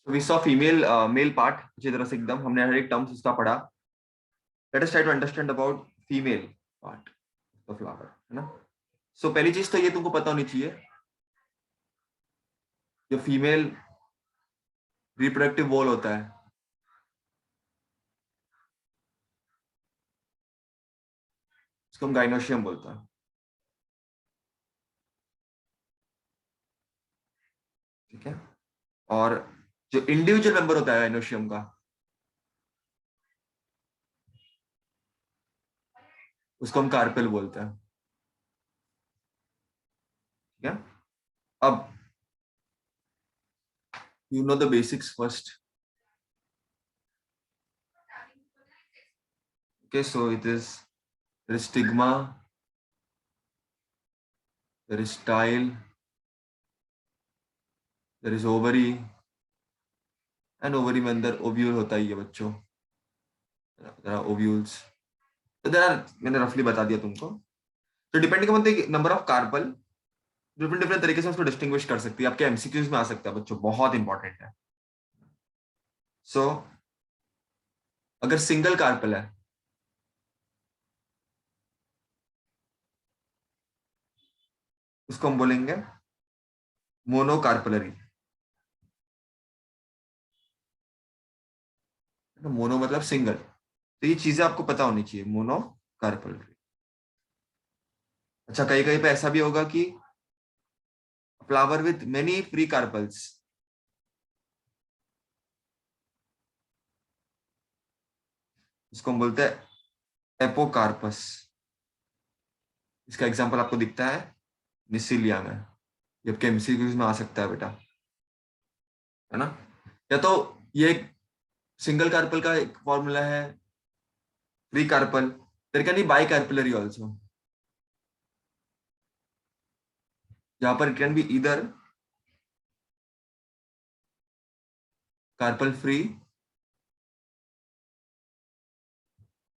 So we saw female male part अच्छी तरह से एकदम हमने हर एक टर्म्स उसका पढ़ा. Let us try to understand about female part of flower, है ना? So पहली चीज तो ये तुमको पता होनी चाहिए, जो फीमेल रिप्रोडक्टिव वॉल होता है उसको हम गाइनोशियम बोलते हैं. ठीक है. और जो इंडिविजुअल मेंबर होता है गाइनोशियम का उसको हम कार्पेल बोलते हैं. ठीक है. अब you know the basics first. Okay, so there is stigma, there is style, there is ovary, and ovary में अंदर ओव्यूल होता ही है बच्चों. there are ovules. तो there are, मैंने रफली बता दिया तुमको. तो depending on the number of carpel different different तरीके से उसको डिस्टिंग्विश कर सकती है. आपके एमसीक्यूज में आ सकता है बच्चों, बहुत इंपॉर्टेंट है. सो अगर सिंगल कार्पल है उसको हम बोलेंगे मोनोकार्पलरी. मोनो मतलब सिंगल. तो ये चीजें आपको पता होनी चाहिए, मोनोकार्पलरी. अच्छा, कहीं कहीं पे ऐसा भी होगा कि flower with many free carpels, इसको हम बोलते हैं एपोकार्पस. इसका एग्जांपल आपको दिखता है निसिलिया में, जबकि एमसीक्यूज में आ सकता है बेटा, है ना? या तो ये एक सिंगल कार्पल का एक फॉर्मूला है, free carpel. There can be bicarpellary also, जहां पर it can be either carpel free,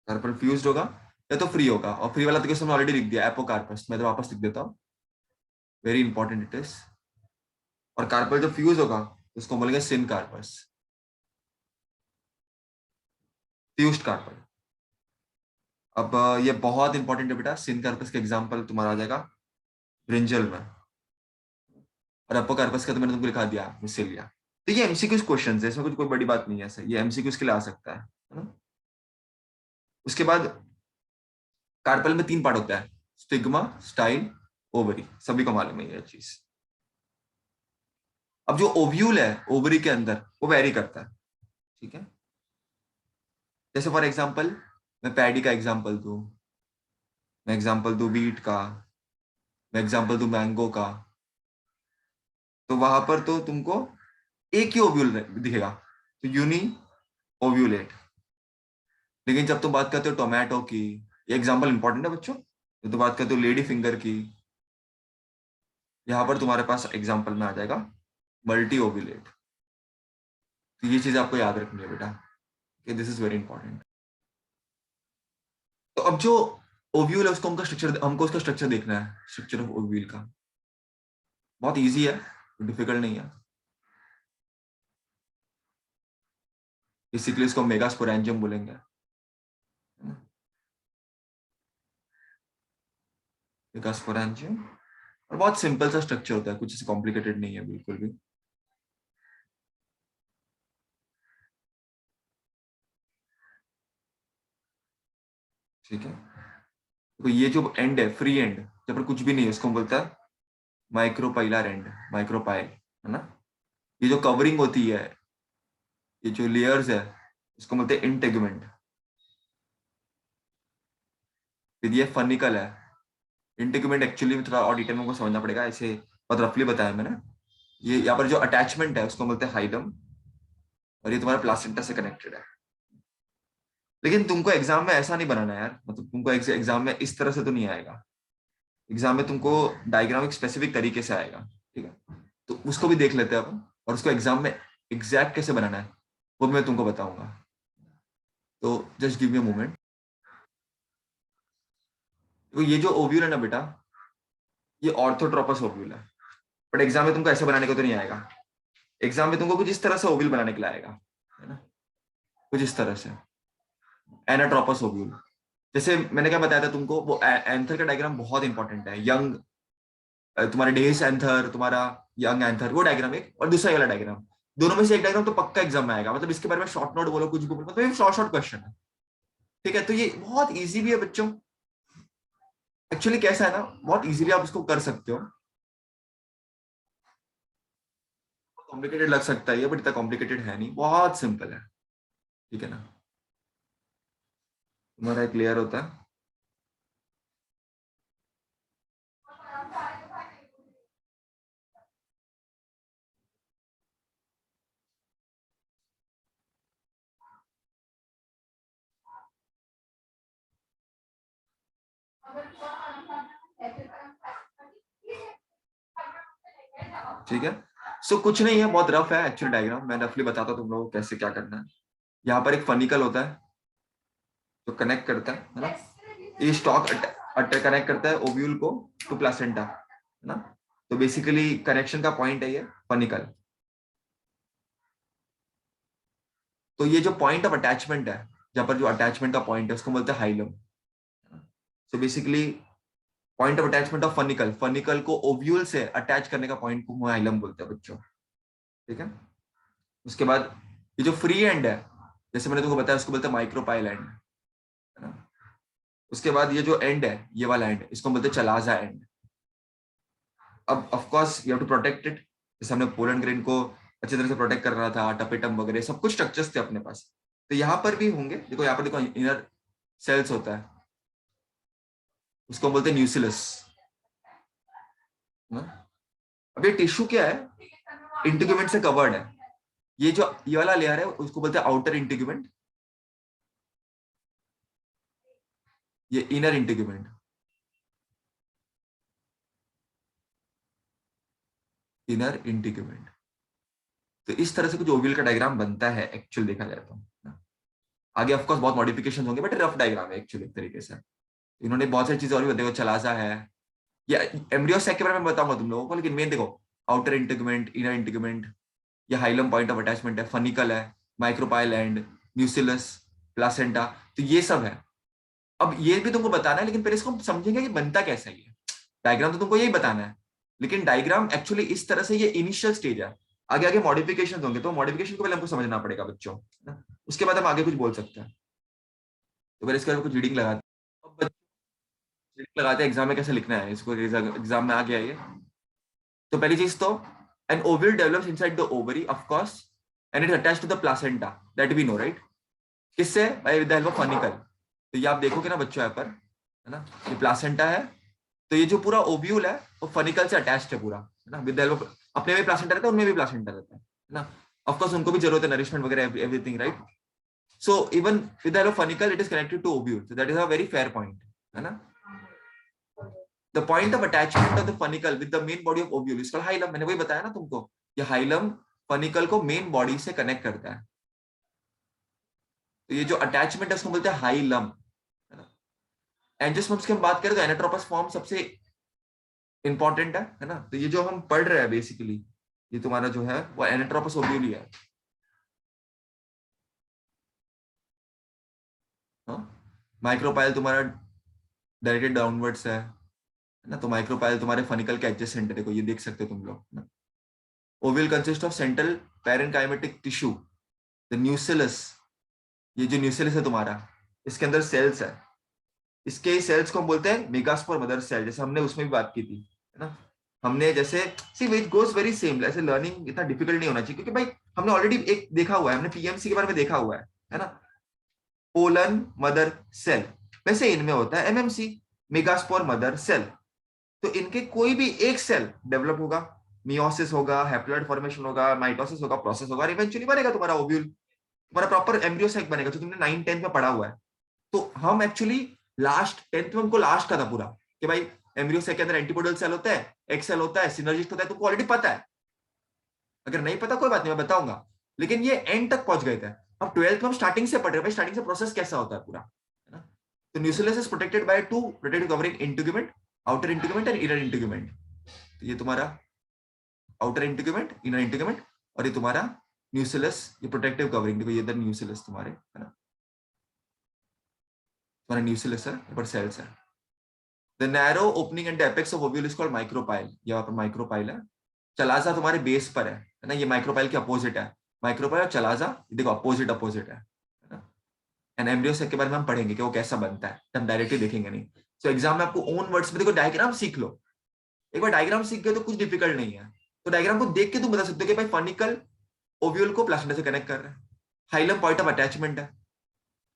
carpel fused होगा, या तो फ्री होगा. और फ्री वाला तो हमने ऑलरेडी लिख दिया, एपोकार्पस. मैं तो वापस लिख देता हूँ, वेरी इंपॉर्टेंट इट इज. और कार्पल जो फ्यूज होगा उसको बोलेंगे सिन कार्पस, फ्यूज्ड कार्पल. अब ये बहुत इंपॉर्टेंट है बेटा. सिन कार्पस का एग्जांपल तुम्हारा आ जाएगा ब्रिंजल में, और एपोकार्पस का तो मैंने तुमको लिखा दिया मिसेलिया. तो ये एमसीक्यूज क्वेश्चन है, इसमें कुछ कोई बड़ी बात नहीं है. ऐसा ये एमसीक्यूज के लिए आ सकता है ना? उसके बाद कार्पल में 3 पार्ट होता है, स्टिग्मा, स्टाइल, ओवरी. सभी को मालूम है ये चीज. अब जो ओव्यूल है ओवरी के अंदर वो वेरी करता है. ठीक है. जैसे फॉर एग्जांपल मैं पैडी का एग्जांपल दूं, मैं एग्जांपल दूं बीट का, मैं एग्जांपल दूं मैंगो का, तो वहां पर तो तुमको एक ही ओव्यूल दिखेगा, तो यूनी ओव्यूलेट. लेकिन जब तुम बात करते हो टोमेटो की, ये एग्जांपल इंपॉर्टेंट है बच्चों. जब तुम बात करते हो लेडी फिंगर की, यहाँ पर तुम्हारे पास एग्जांपल में आ जाएगा मल्टी ओव्यूलेट. तो ये चीज आपको याद रखनी है बेटा, कि दिस इज वेरी इंपॉर्टेंट. तो अब जो ओव्यूल है उसको हमको उसका स्ट्रक्चर देखना है. स्ट्रक्चर ऑफ ओव्यूल का बहुत इजी है, डिफिकल्ट नहीं है. बेसिकली इसको मेगास्पोरेंजियम बोलेंगे. मेगास्पोरेंजियम. और बहुत सिंपल सा स्ट्रक्चर होता है, कुछ ऐसे कॉम्प्लिकेटेड नहीं है बिल्कुल भी. ठीक है. तो ये जो एंड है, फ्री एंड, जब पर कुछ भी नहीं है, उसको हम बोलता है माइक्रोपाइलर एंड, माइक्रोपाइल, है ना? ये जो कवरिंग होती है, ये जो लेयर्स है, इसको बोलते हैं इंटेगुमेंट. फिर ये फनिकल है. इंटेगुमेंट एक्चुअली में थोड़ा और डिटेल में को समझना पड़ेगा, ऐसे बहुत रफली बताया मैंने. ये यहाँ पर जो अटैचमेंट है उसको बोलते हैं हाइडम, और ये तुम्हारे प्लासेंटा से कनेक्टेड है. लेकिन तुमको एग्जाम में ऐसा नहीं बनाना यार, मतलब तुमको एग्जाम में इस तरह से तो नहीं आएगा. एग्जाम में तुमको डायग्राम एक स्पेसिफिक तरीके से आएगा. ठीक है. तो उसको भी देख लेते हैं अपन, और उसको एग्जाम में एग्जैक्ट कैसे बनाना है वो मैं तुमको बताऊंगा. तो just give me a moment. तो ये जो ओव्यूल है ना बेटा, ये ऑर्थोट्रोपस ओव्यूल है. बट एग्जाम में तुमको ऐसे बनाने को तो नहीं आएगा. एग्जाम में तुमको कुछ इस तरह से ओव्यूल बनाने के लिए आएगा, है ना, कुछ इस तरह से एनाट्रोपस ओव्यूल। जैसे मैंने क्या बताया था तुमको, वो एंथर का डायग्राम बहुत इंपॉर्टेंट है। यंग, तुम्हारा डेस एंथर, तुम्हारा यंग एंथर, वो डायग्राम एक, और दूसरा वाला डायग्राम, दोनों में से एक डायग्राम तो पक्का एग्जाम में आएगा। मतलब इसके बारे में शॉर्ट नोट बोलो, कुछ भी बोलो, मतलब शॉर्ट शॉर्ट क्वेश्चन है। ठीक है, तो ये बहुत इजी भी है बच्चों। एक्चुअली कैसा है ना, बहुत इजीली आप इसको कर सकते हो। कॉम्प्लिकेटेड लग सकता है ये, बट इतना कॉम्प्लिकेटेड है नहीं, बहुत सिंपल है। ठीक है ना, तुम्हारा क्लियर होता है। ठीक है, सो कुछ नहीं है, बहुत रफ है एक्चुअली डायग्राम। मैं रफली बताता हूँ तुम लोगों को कैसे क्या करना है। यहाँ पर एक फनिकल होता है जो कनेक्ट करता है ना, ये स्टॉक कनेक्ट करता है ओव्यूल को टू प्लासेंटा, है ना। तो बेसिकली कनेक्शन का पॉइंट है ये फनिकल। तो ये जो पॉइंट ऑफ अटैचमेंट है, जहां पर जो अटैचमेंट का पॉइंट है, उसको बोलते हैं hilum. So basically point of attachment of funicle, funicle को ओव्यूल से अटैच करने का पॉइंट को हाइलम बोलते हैं बच्चों। ठीक है, उसके बाद ये जो फ्री एंड है, जैसे मैंने तुमको बताया, उसको बोलते हैं माइक्रोपाइल एंड, है ना। उसके बाद ये जो एंड है, ये वाला एंड, इसको बोलते हैं चलाजा एंड। अब of course you have to protect it. जैसे हमने पोलन ग्रेन को अच्छी तरह से प्रोटेक्ट कर रहा था, टपेटम वगैरह सब कुछ स्ट्रक्चर्स थे अपने पास, तो यहाँ पर भी होंगे। देखो यहाँ पर, देखो इनर सेल्स होता है, उसको बोलते हैं न्यूसिलस। अब ये टिश्यू क्या है, इंटीग्यूमेंट से कवर्ड है। ये जो ये वाला लेयर है उसको बोलते हैं आउटर इंटीग्यूमेंट, ये इनर इंटीग्यूमेंट, इनर इंटीग्यूमेंट। तो इस तरह से कुछ ओवल का डायग्राम बनता है एक्चुअल देखा जाए तो। आगे ऑफ कोर्स बहुत मॉडिफिकेशन होंगे, बट रफ डायग्राम है एक्चुअली एक तरीके से। इन्होंने बहुत सारी चीजें और भी, देखो चलाजा है, या एम्ब्रियो सैक के बारे में बताऊंगा तुम लोगों को, लेकिन मेन देखो आउटर इंटीग्यूमेंट, इनर इंटीग्यूमेंट, ये हाइलम पॉइंट ऑफ अटैचमेंट है, फनिकल है, माइक्रोपाइल एंड, न्यूसिलस, प्लासेंटा, तो ये सब है। अब ये भी तुमको बताना है, लेकिन पहले इसको समझेंगे कि बनता कैसा है ये डायग्राम। तो तुमको यही बताना है, लेकिन डायग्राम एक्चुअली इस तरह से, ये इनिशियल स्टेज है। आगे आगे मॉडिफिकेशन होंगे, तो मॉडिफिकेशन को पहले हमको समझना पड़ेगा बच्चों, है ना? उसके बाद हम आगे कुछ बोल सकते हैं। तो पहले इसके बारे में कुछ रीडिंग लगाते हैं। अब रीडिंग लगाते हैं एग्जाम में कैसे लिखना है इसको, एग्जाम में आ गया ये। तो पहली चीज तो, an ovule develops inside the ovary of course, and it attached to the placenta, that we know right. किससे? By with the help of funicle. तो ये आप देखोगे ना बच्चों यहाँ पर, है ना, ये प्लासेंटा है। तो ये जो पूरा ओव्यूल है वो फनिकल से अटैच्ड है पूरा, है ना, विद द हेल्प ऑफ, अपने में प्लासेंटा रहता है, उनमें भी प्लासेंटा रहता है ना। ऑफ कोर्स उनको भी जरूरत है नरिशमेंट वगैरह, everything right. So even with the help of funicle it is connected to ovule, so that is a very fair point, है ना। The point of attachment of the funicle with the main body of ovule is called hilum. मैंने वही बताया ना तुमको, ये hilum funicle को main body से कनेक्ट करता है। तो ये जो अटैचमेंट है उसको बोलते हैं हाइलम, है ना। एंजियोस्पर्म्स की हम बात करें तो एनाट्रोपस फॉर्म सबसे इंपॉर्टेंट है ना। तो ये जो हम पढ़ रहे हैं बेसिकली, ये तुम्हारा जो है वो एनाट्रोपस ओव्यूली है। हाँ, माइक्रोपाइल तुम्हारा डायरेक्टेड डाउनवर्ड्स है ना। तो माइक्रोपाइल तुम्हारे फनिकल के एडजेसेंट है, देखो ये देख सकते हो तुम लोग ना। Ovule consist of central parenchymatic tissue, the nucellus. ये जो न्यूसिलस है तुम्हारा, इसके अंदर सेल्स है। इसके सेल्स को हम बोलते हैं मेगास्पोर मदर सेल, जैसे हमने उसमें भी बात की थी, है ना। हमने जैसे see it goes very same, ऐसे लर्निंग इतना डिफिकल्ट नहीं होना चाहिए, क्योंकि भाई हमने ऑलरेडी एक देखा हुआ है, हमने पीएमसी के बारे में देखा हुआ है ना। पोलन मदर सेल, वैसे इनमें होता है एमएमसी, मेगास्पोर मदर सेल। तो इनके कोई भी एक सेल डेवलप होगा, मियोसिस होगा, हैप्लॉइड फॉर्मेशन होगा, माइटोसिस होगा, प्रोसेस होगा, और इवेंचुअली बनेगा तुम्हारा ओव्यूल, तुम्हारा प्रॉपर एम्ब्रियो साइक बनेगा, जो तुमने 9 10th में पढ़ा हुआ है। तो हम एक्चुअली लास्ट 10th में हमको लास्ट का था पूरा, कि भाई एम्ब्रियो साइक के अंदर एंटीपोडल सेल होता है, एक सेल होता है, सिनर्जिस्ट होता है, तुमको ऑलरेडी पता है। अगर नहीं पता कोई बात नहीं, मैं बताऊंगा, लेकिन ये एंड तक पहुंच गए थे। अब 12th में हम स्टार्टिंग से पढ़ रहे हैं, भाई स्टार्टिंग से प्रोसेस कैसा होता है पूरा, है ना। तो nucleus is protected by two protective covering integument, outer integument and inner integument. तो ये तुम्हारा आउटर इंटीग्यूमेंट, इनर इंटीग्यूमेंट, और ये तुम्हारा न्यूसिलस, ये प्रोटेक्टिव कवरिंग, देखो ये इधर न्यूसिलस तुम्हारे है ना, तुम्हारा न्यूसिलस है, पर सेल्स है। The narrow opening and apex of ovule is called micropyle, यहाँ पर माइक्रोपाइल है। चलाजा तुम्हारे बेस पर है ना, ये माइक्रोपाइल के अपोजिट है। माइक्रोपाइल और चलाजा देखो अपोजिट अपोजिट है ना। एंड एम्ब्रियो सेक के बारे में हम पढ़ेंगे कि वो कैसा बनता है, हम डायरेक्टली देखेंगे नहीं। सो एग्जाम में आपको ओन वर्ड्स में देखो, डायग्राम सीख लो। एक बार डायग्राम सीख गए तो कुछ डिफिकल्ट नहीं है। तो डायग्राम को देख के तुम बता सकते हो कि भाई फनिकल ओव्यूल को प्लासेंटा से कनेक्ट कर रहा है, हाइलम पॉइंट ऑफ अटैचमेंट है,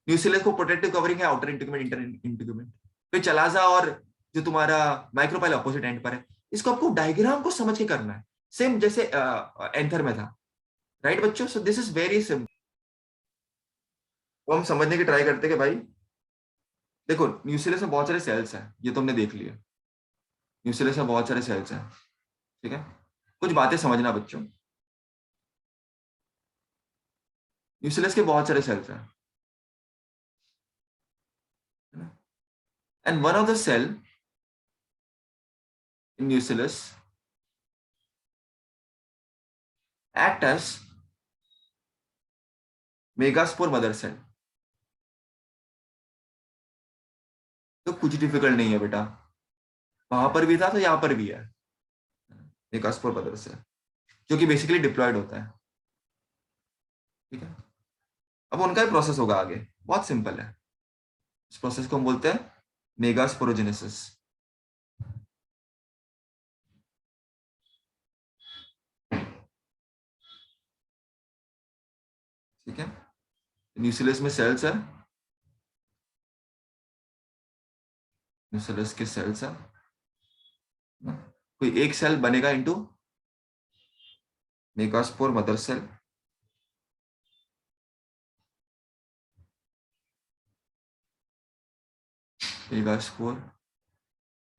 न्यूसिलस को प्रोटेक्टिव कवरिंग है, आउटर इंटीग्यूमेंट इंटर इंटीग्यूमेंट। फिर चलाजा और जो तुम्हारा माइक्रोपाइल अपोजिट एंड पर है। इसको आपको डायग्राम को समझ के करना है, सेम जैसे एंथर में था, राइट बच्चों। So this is very simple. वो हम समझने की ट्राई करते हैं कि भाई देखो न्यूसिलस में बहुत सारे सेल्स हैं, ये तुमने देख लिया, न्यूसिलस में बहुत सारे सेल्स हैं, ठीक है। कुछ बातें समझना बच्चों, न्यूसिलस के बहुत सारे सेल्स हैं, and one of the cell in nucellus act as megaspore mother cell. तो कुछ डिफिकल्ट नहीं है बेटा, वहां पर भी था तो यहाँ पर भी है, मेगास्पोर मदर सेल, जो कि बेसिकली डिप्लॉयड होता है, ठीक है। अब उनका ही प्रोसेस होगा आगे, बहुत सिंपल है। इस प्रोसेस को हम बोलते हैं मेगास्पोरोजेनेसिस, ठीक है। न्यूसिलस में सेल्स है, न्यूसिलस के सेल्स है, कोई एक सेल बनेगा into megaspore mother cell, megaspore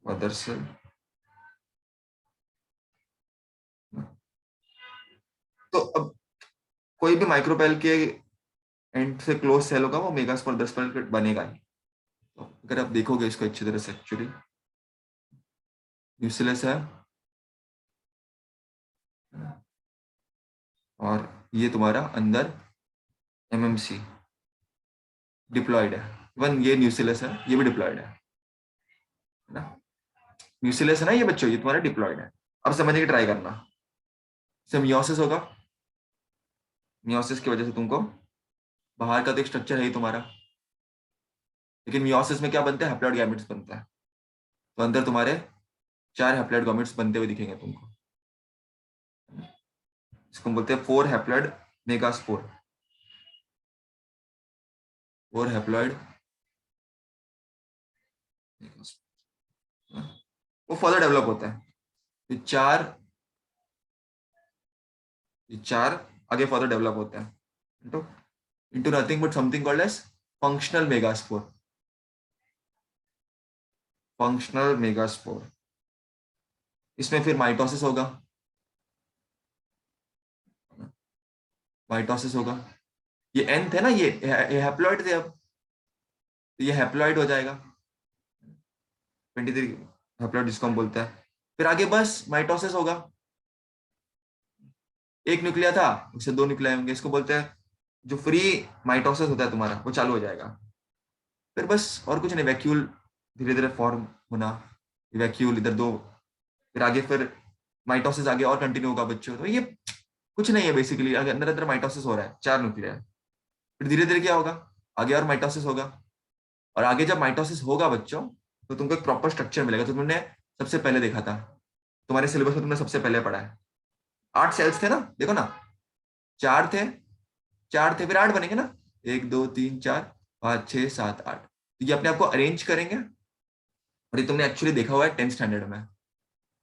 mother cell. तो अब कोई भी माइक्रोपेल के एंड से क्लोज सेल होगा वो मेगास्पोर मदर सेल बनेगा ही। तो अगर आप देखोगे इसको अच्छी तरह से, एक्चुअली न्यूसिलस है और ये तुम्हारा अंदर एमएमसी डिप्लॉयड है, इवन ये न्यूसिलस है, ये भी डिप्लॉयड है ना। न्यूसिलस है ना ये बच्चों, ये तुम्हारा डिप्लॉयड है। अब समझने की ट्राई करना, से मियोसिस होगा, मियोसिस की वजह से तुमको बाहर का तो एक स्ट्रक्चर है ही तुम्हारा, लेकिन मियोसिस में क्या बनता है, हैप्लॉइड गैमेट्स बनता है। तो अंदर तुम्हारे 4 हैप्लॉइड गैमेट्स बनते हुए दिखेंगे तुमको, इसको हम बोलते हैं 4 हैप्लॉइड मेगास्पोर, 4 हैप्लॉइड। वो फर्दर डेवलप होता है, ये चार, ये चार आगे फर्दर डेवलप होता है into into nothing but something called as functional megaspore, functional megaspore. इसमें फिर माइटोसिस होगा, माइटोसिस होगा। ये एंथ है ना, ये हैप्लॉइड थे, अब तो ये हैप्लॉइड हो जाएगा, 23 हैप्लॉइड जिसको हम बोलते हैं। फिर आगे बस माइटोसिस होगा, एक न्यूक्लिया था उससे 2 न्यूक्लिया होंगे, इसको बोलते हैं जो फ्री माइटोसिस होता है तुम्हारा, वो चालू हो जाएगा। फिर बस और कुछ नहीं, वैक्यूल धीरे धीरे फॉर्म होना, वैक्यूल इधर 2, फिर आगे फिर माइटोसिस आगे और कंटिन्यू होगा बच्चों। तो ये कुछ नहीं है बेसिकली, अंदर अंदर माइटोसिस हो रहा है, 4 न्यूक्लिया है। फिर धीरे धीरे क्या होगा, आगे और माइटोसिस होगा, और आगे जब माइटोसिस होगा बच्चों तो तुमको एक प्रॉपर स्ट्रक्चर मिलेगा, तो तुमने सबसे पहले देखा था तुम्हारे सिलेबस में, तुमने सबसे पहले पढ़ा है। 8 सेल्स थे ना, देखो ना, 4 थे, 4 थे, फिर 8 बनेंगे ना, 1 2 3 4 5 6 7 8। तो ये अपने आप को अरेंज करेंगे, और ये तुमने एक्चुअली देखा हुआ है 10th स्टैंडर्ड में,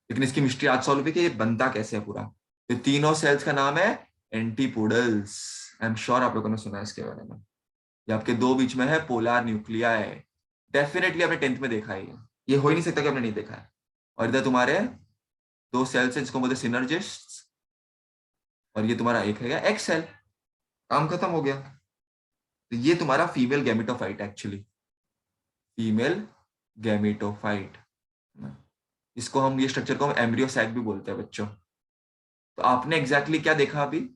लेकिन इसकी मिस्ट्री आज सॉल्व हुई कि ये बनता कैसे है पूरा। तो तीनों सेल्स का नाम है एंटीपोडल्स, आई एम श्योर आप लोगों ने सुना है इसके बारे में। ये आपके 2 बीच में है पोलर न्यूक्लिया है, डेफिनेटली आपने 10th में देखा है, ये हो ही नहीं सकता कि आपने नहीं देखा है। और इधर तुम्हारे 2 सेल्स है जिसको बोलते हैं सिनर्जिस्ट, और ये तुम्हारा एक है एक्स सेल, काम खत्म हो गया। तो ये तुम्हारा female gametophyte actually, female gametophyte. इसको हम, ये स्ट्रक्चर को हम एम्ब्रियो सैक भी बोलते हैं बच्चों, तो आपने एग्जैक्टली क्या देखा अभी?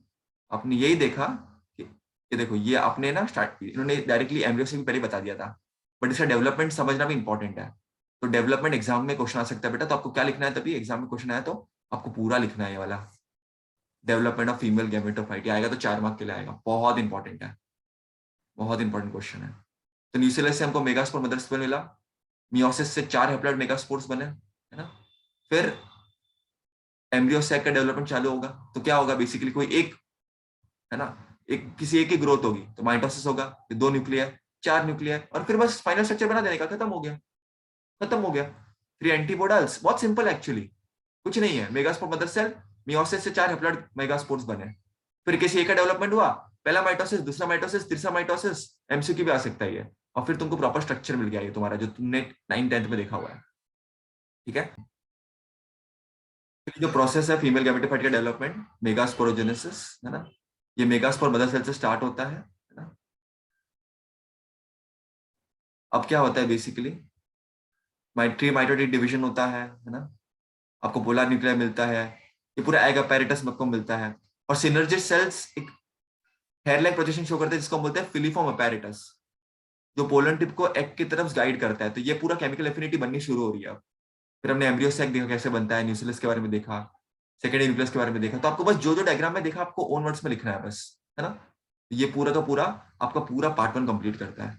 आपने यही देखा कि ये देखो, ये आपने ना स्टार्ट, इन्होंने डायरेक्टली एम्ब्रियो से भी पहले बता दिया था, बट इसका डेवलपमेंट समझना भी इंपॉर्टेंट है। तो डेवलपमेंट एग्जाम में क्वेश्चन आ सकता है बेटा, तो आपको क्या लिखना है? तभी एग्जाम में क्वेश्चन आया तो आपको पूरा लिखना है ये वाला, डेवलपमेंट ऑफ फीमेल गैमेटोफाइट। आएगा तो 4 मार्क के लिए आएगा, बहुत इंपॉर्टेंट है, बहुत इंपॉर्टेंट क्वेश्चन है। तो न्यूक्लियस से हमको मेगास्पोर मदर स्पेल मिला, मियोसिस से 4 हैप्लॉइड मेगास्पोर्स बने, है ना। फिर एम्ब्रियो सैक का डेवलपमेंट चालू होगा, तो क्या होगा बेसिकली, कोई एक, है ना, एक किसी एक की ग्रोथ होगी, तो माइटोसिस होगा, फिर 2 न्यूक्लियर, 4 न्यूक्लियर, और फिर बस फाइनल स्ट्रक्चर बना देने का, खत्म हो गया, खत्म हो गया। फिर एंटीबॉडल्स, बहुत सिंपल एक्चुअली, कुछ नहीं है, मेगास्पोर मदर सेल, मियोसिस से 4 हैप्लॉइड मेगास्पोर्स बने, फिर किसी एक का डेवलपमेंट हुआ, पहला माइटोसिस, दूसरा माइटोसिस, तीसरा माइटोसिस, एमसीक्यू भी आ सकता है ये, और फिर तुमको प्रॉपर स्ट्रक्चर मिल गया ये तुम्हारा, जो तुमने 9th-10th में देखा हुआ है। ठीक है, जो प्रोसेस है फीमेल गैमेटोफाइट का डेवलपमेंट, मेगास्पोरोजेनेसिस, है ना, ये मेगास्पोर मदर सेल से स्टार्ट होता है ना। अब क्या होता है बेसिकली, ट्री माइटोटिक डिवीजन होता है ना, आपको पोलर न्यूक्लियर मिलता है, ये पूरा एग अपैरेटस आपको मिलता है, और सिनर्जिस सेल्स एक हेयर लाइक प्रोजेक्शन शो करते हैं, जिसको हम बोलते हैं फिलीफॉर्म अपैरेटस, जो पोलन टिप को एग की तरफ गाइड करता है। तो ये पूरा केमिकल एफिनिटी बननी शुरू हो रही है अब। फिर हमने एम्ब्रियो सैक देखा कैसे बनता है, न्यूक्लियस के बारे में देखा, सेकेंडरी न्यूक्लियस के बारे में देखा। तो आपको बस जो जो डायग्राम में देखा आपको ओन वर्ड्स में लिखना है बस, है ना। ये पूरा का पूरा आपका पूरा पार्ट 1 कंप्लीट करता है।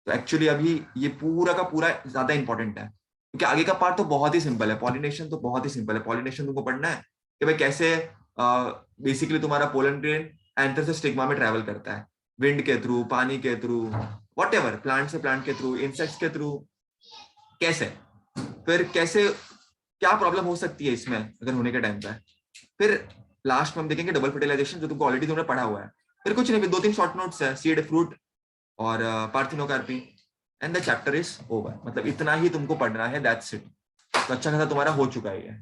तो एक्चुअली अभी ये पूरा का पूरा ज्यादा इंपॉर्टेंट है, क्योंकि आगे का पार्ट तो बहुत ही सिंपल है, पॉलिनेशन तो बहुत ही सिंपल है। पॉलिनेशन तुमको पढ़ना है कि भाई कैसे बेसिकली तुम्हारा पोलन ग्रेन एंथर से स्टिग्मा में ट्रेवल करता है, विंड के थ्रू, पानी के थ्रू, वॉट एवर, प्लांट से प्लांट के थ्रू, इंसेक्ट्स के थ्रू, कैसे, फिर कैसे, क्या प्रॉब्लम हो सकती है इसमें अगर होने के टाइम पे। फिर लास्ट में हम देखेंगे डबल फर्टिलाइजेशन, जो तुमको ऑलरेडी तुमने पढ़ा हुआ है। फिर कुछ नहीं, 2-3 शॉर्ट नोट्स है, सीड, फ्रूट और parthenocarpy, and the chapter is over. मतलब इतना ही तुमको पढ़ना है, दैट्स इट। तो अच्छा खासा तुम्हारा हो चुका है ये।